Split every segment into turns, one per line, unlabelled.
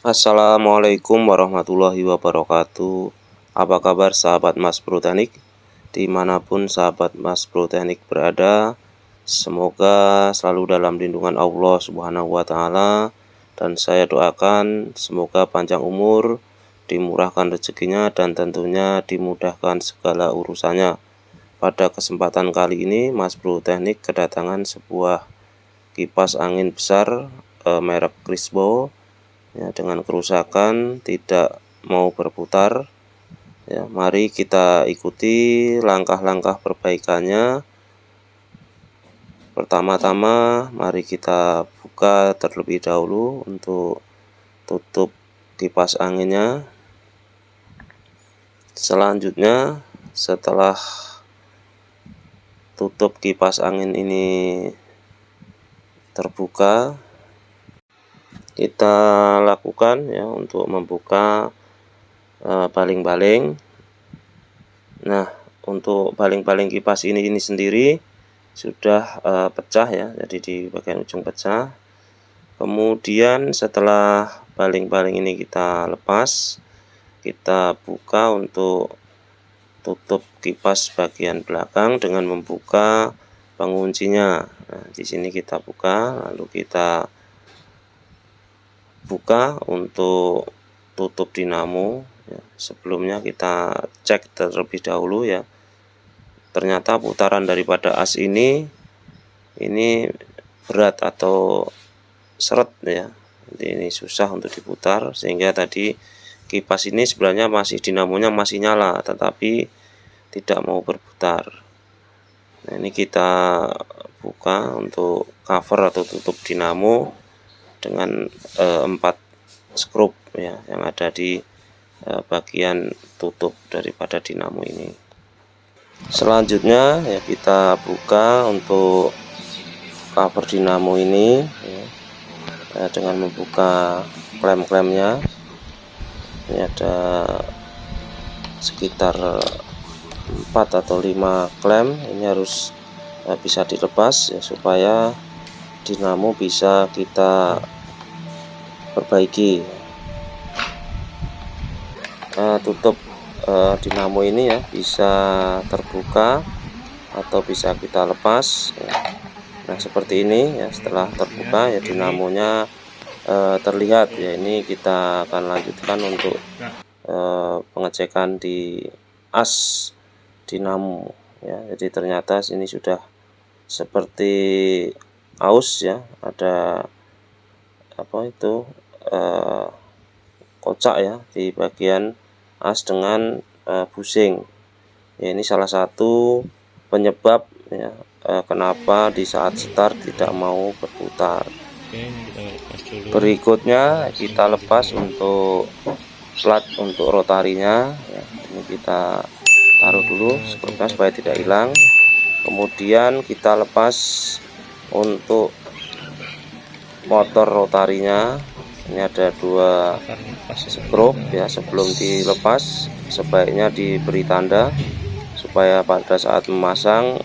Assalamualaikum warahmatullahi wabarakatuh. Apa kabar sahabat Mas Bro Teknik? Dimanapun sahabat Mas Bro Teknik berada, semoga selalu dalam lindungan Allah Subhanahu wa Ta'ala. Dan saya doakan semoga panjang umur, dimurahkan rezekinya, dan tentunya dimudahkan segala urusannya. Pada kesempatan kali ini Mas Bro Teknik kedatangan sebuah kipas angin besar merek Crisbo ya, dengan kerusakan tidak mau berputar ya. Mari kita ikuti langkah-langkah perbaikannya. Pertama-tama mari kita buka terlebih dahulu untuk tutup kipas anginnya. Selanjutnya setelah tutup kipas angin ini terbuka, kita lakukan ya untuk membuka baling-baling. Nah, untuk baling-baling kipas ini sendiri sudah pecah ya, jadi di bagian ujung pecah. Kemudian setelah baling-baling ini kita lepas, kita buka untuk tutup kipas bagian belakang dengan membuka penguncinya. Nah, di sini kita buka, lalu kita buka untuk tutup dinamo ya. Sebelumnya kita cek terlebih dahulu ya, ternyata putaran daripada as ini berat atau seret ya, jadi ini susah untuk diputar, sehingga tadi kipas ini sebenarnya dinamonya masih nyala tetapi tidak mau berputar. Nah, ini kita buka untuk cover atau tutup dinamo dengan 4 skrup ya yang ada di bagian tutup daripada dinamo ini. Selanjutnya ya, kita buka untuk cover dinamo ini ya, dengan membuka klem-klemnya. Ini ada sekitar 4 atau 5 klem, ini harus bisa dilepas ya, supaya dinamo bisa kita perbaiki. Tutup dinamo ini ya bisa terbuka atau bisa kita lepas ya. Nah, seperti ini ya, setelah terbuka ya dinamonya terlihat ya. Ini kita akan lanjutkan untuk pengecekan di as dinamo ya. Jadi ternyata ini sudah seperti aus ya, ada apa itu kocak ya di bagian as dengan busing ya. Ini salah satu penyebab ya kenapa di saat start tidak mau berputar. Berikutnya kita lepas untuk plat untuk rotarinya ya. Ini kita taruh dulu supaya tidak hilang. Kemudian kita lepas untuk motor rotarinya. Ini ada 2 skrup ya. Sebelum dilepas sebaiknya diberi tanda supaya pada saat memasang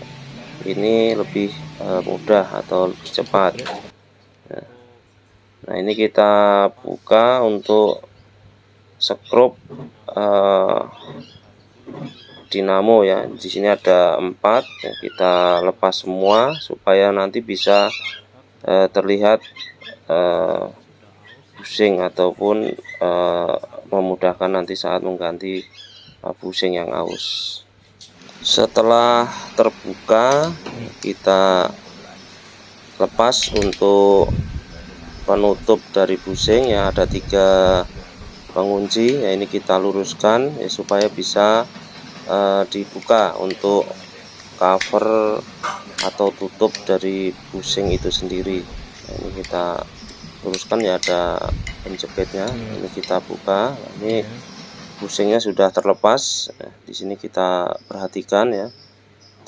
ini lebih mudah atau lebih cepat. Nah, ini kita buka untuk skrup dinamo ya. Di sini ada 4 ya, kita lepas semua supaya nanti bisa terlihat busing ataupun memudahkan nanti saat mengganti busing yang aus. Setelah terbuka, kita lepas untuk penutup dari busing ya. Ada 3 pengunci ya, ini kita luruskan ya supaya bisa dibuka untuk cover atau tutup dari busing itu sendiri. Nah, ini kita luruskan ya, ada penjepitnya. Ini kita buka. Ini busingnya sudah terlepas. Nah, di sini kita perhatikan ya,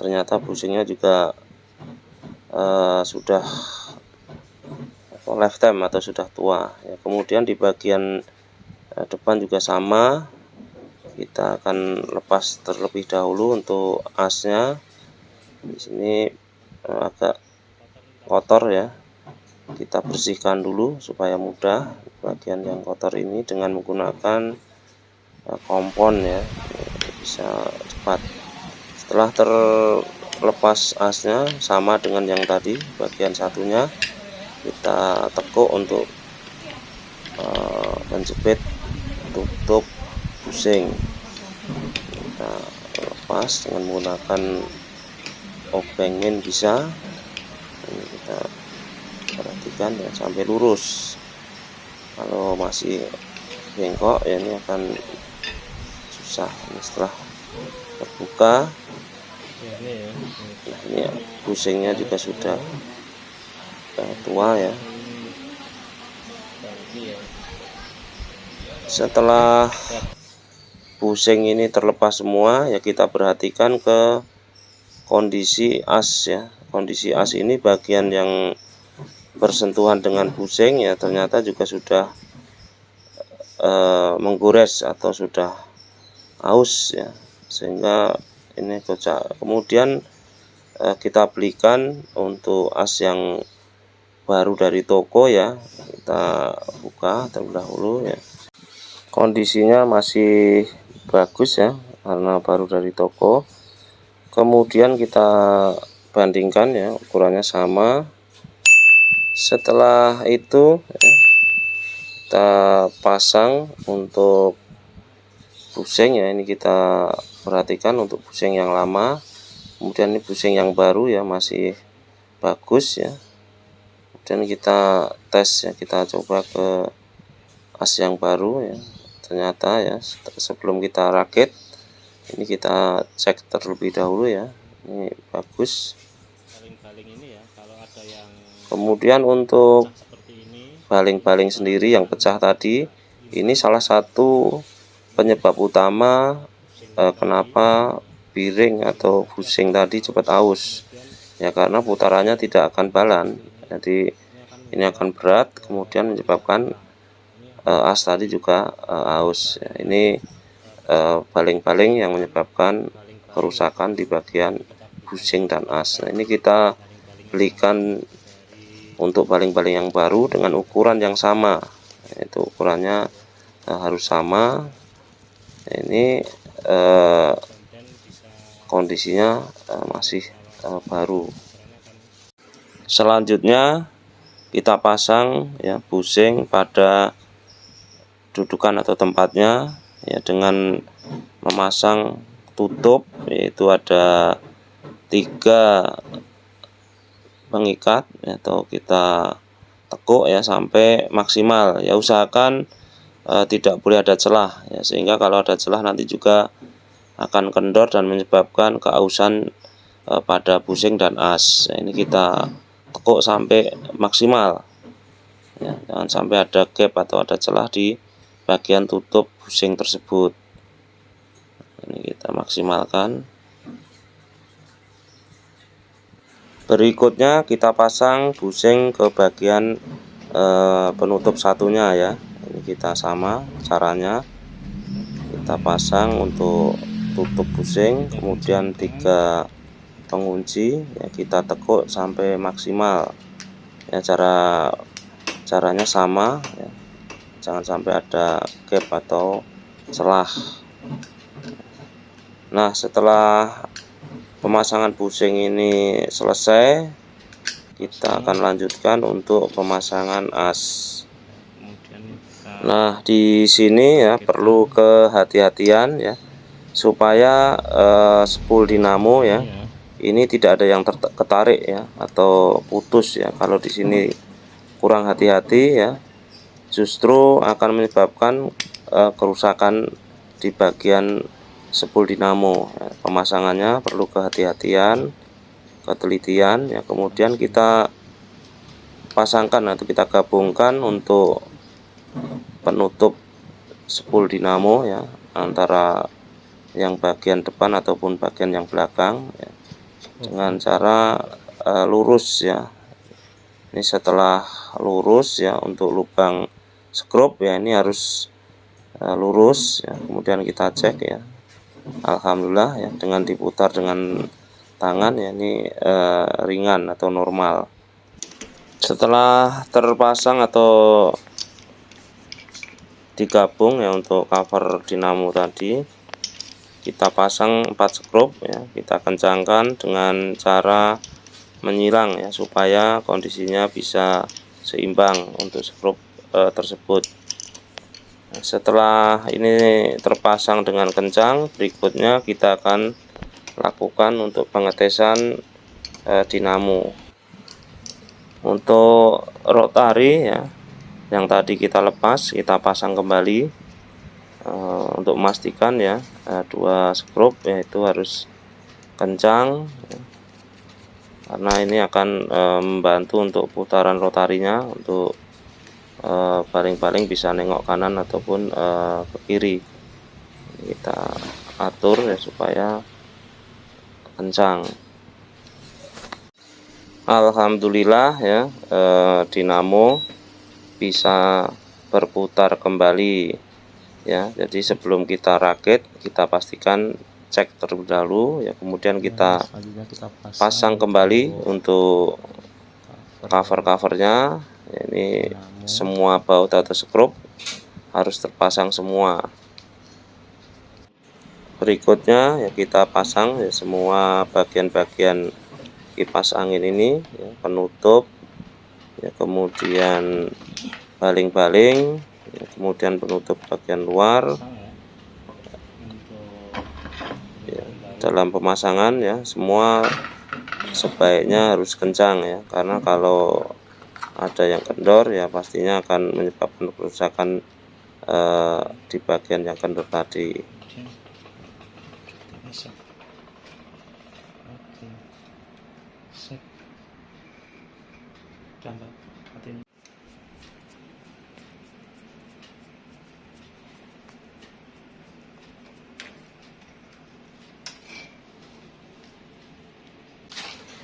ternyata busingnya juga sudah lifetime atau sudah tua ya. Kemudian di bagian depan juga sama, kita akan lepas terlebih dahulu untuk asnya. Di sini agak kotor ya, kita bersihkan dulu supaya mudah bagian yang kotor ini dengan menggunakan kompon ya, bisa cepat. Setelah terlepas asnya sama dengan yang tadi, bagian satunya kita tekuk untuk menjepit tutup busing. Kita lepas dengan menggunakan obeng min bisa. Ini kita perhatikan ya sampai lurus. Kalau masih bengkok ya ini akan susah. Ini setelah terbuka, nah ini busingnya juga sudah tua ya. Setelah busing ini terlepas semua ya, kita perhatikan ke kondisi as ya. Kondisi as ini bagian yang bersentuhan dengan busing ya ternyata juga sudah menggores atau sudah aus ya, sehingga ini kocak. Kemudian kita belikan untuk as yang baru dari toko ya, kita buka terlebih dahulu ya. Kondisinya masih bagus ya karena baru dari toko. Kemudian kita bandingkan ya, ukurannya sama. Setelah itu ya, kita pasang untuk busing ya. Ini kita perhatikan untuk busing yang lama, kemudian ini busing yang baru ya, masih bagus ya. Kemudian kita tes ya, kita coba ke as yang baru ya. Ternyata ya sebelum kita rakit ini kita cek terlebih dahulu ya, ini bagus. Kemudian untuk baling-baling sendiri yang pecah tadi, ini salah satu penyebab utama kenapa piring atau busing tadi cepat aus ya, karena putarannya tidak akan balan. Jadi ini akan berat, kemudian menyebabkan as tadi juga aus ya. Ini baling-baling yang menyebabkan kerusakan di bagian busing dan as. Nah, ini kita belikan untuk baling-baling yang baru dengan ukuran yang sama, yaitu ukurannya harus sama. Ini kondisinya masih baru. Selanjutnya kita pasang ya busing pada dudukan atau tempatnya ya, dengan memasang tutup, yaitu ada 3 pengikat atau kita tekuk ya sampai maksimal ya. Usahakan tidak boleh ada celah ya, sehingga kalau ada celah nanti juga akan kendor dan menyebabkan keausan pada busing dan as. Nah, ini kita tekuk sampai maksimal ya, jangan sampai ada gap atau ada celah di bagian tutup busing tersebut. Ini kita maksimalkan. Berikutnya kita pasang busing ke bagian penutup satunya ya. Ini kita sama caranya, kita pasang untuk tutup busing, kemudian 3 pengunci ya, kita tekuk sampai maksimal ya. Caranya sama ya, jangan sampai ada gap atau celah. Nah, setelah pemasangan busing ini selesai, kita akan lanjutkan untuk pemasangan as. Nah, di sini ya perlu kehati-hatian ya, supaya spool dinamo ya ini tidak ada yang ketarik ya atau putus ya. Kalau di sini kurang hati-hati ya, justru akan menyebabkan kerusakan di bagian spool dinamo ya. Pemasangannya perlu kehati-hatian, ketelitian ya. Kemudian kita pasangkan atau kita gabungkan untuk penutup spool dinamo ya, antara yang bagian depan ataupun bagian yang belakang ya, dengan cara lurus ya. Ini setelah lurus ya, untuk lubang skrup ya ini harus lurus ya. Kemudian kita cek ya, alhamdulillah ya, dengan diputar dengan tangan ya ini ringan atau normal. Setelah terpasang atau digabung ya untuk cover dinamo tadi, kita pasang 4 skrup ya, kita kencangkan dengan cara menyilang ya, supaya kondisinya bisa seimbang untuk skrup tersebut. Nah, setelah ini terpasang dengan kencang, berikutnya kita akan lakukan untuk pengetesan dinamo. Untuk rotari ya, yang tadi kita lepas, kita pasang kembali untuk memastikan ya, 2 skrup yaitu harus kencang ya, karena ini akan membantu untuk putaran rotarinya, untuk baling-baling bisa nengok kanan ataupun ke kiri. Kita atur ya supaya kencang. Alhamdulillah ya, dinamo bisa berputar kembali ya. Jadi sebelum kita rakit, kita pastikan cek terlebih dahulu ya, kemudian kita pasang kembali untuk cover-covernya. Ini semua baut atau skrup harus terpasang semua. Berikutnya ya, kita pasang ya semua bagian-bagian kipas angin ini ya, penutup ya, kemudian baling-baling ya, kemudian penutup bagian luar ya. Dalam pemasangan ya, semua sebaiknya harus kencang ya, karena kalau ada yang kendor ya pastinya akan menyebabkan kerusakan di bagian yang kendor tadi.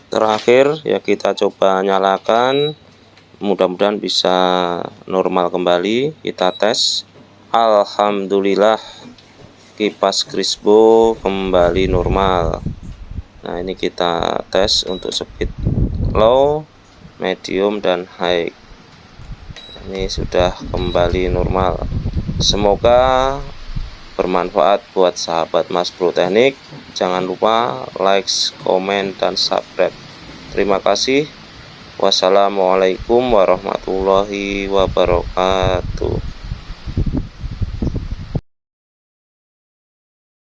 Terakhir ya, kita coba nyalakan, mudah-mudahan bisa normal kembali. Kita tes. Alhamdulillah, kipas Crisbo kembali normal. Nah, ini kita tes untuk speed low, medium, dan high. Ini sudah kembali normal. Semoga bermanfaat buat sahabat Mas Bro Teknik. Jangan lupa like, komen, dan subscribe. Terima kasih. Wassalamualaikum warahmatullahi wabarakatuh.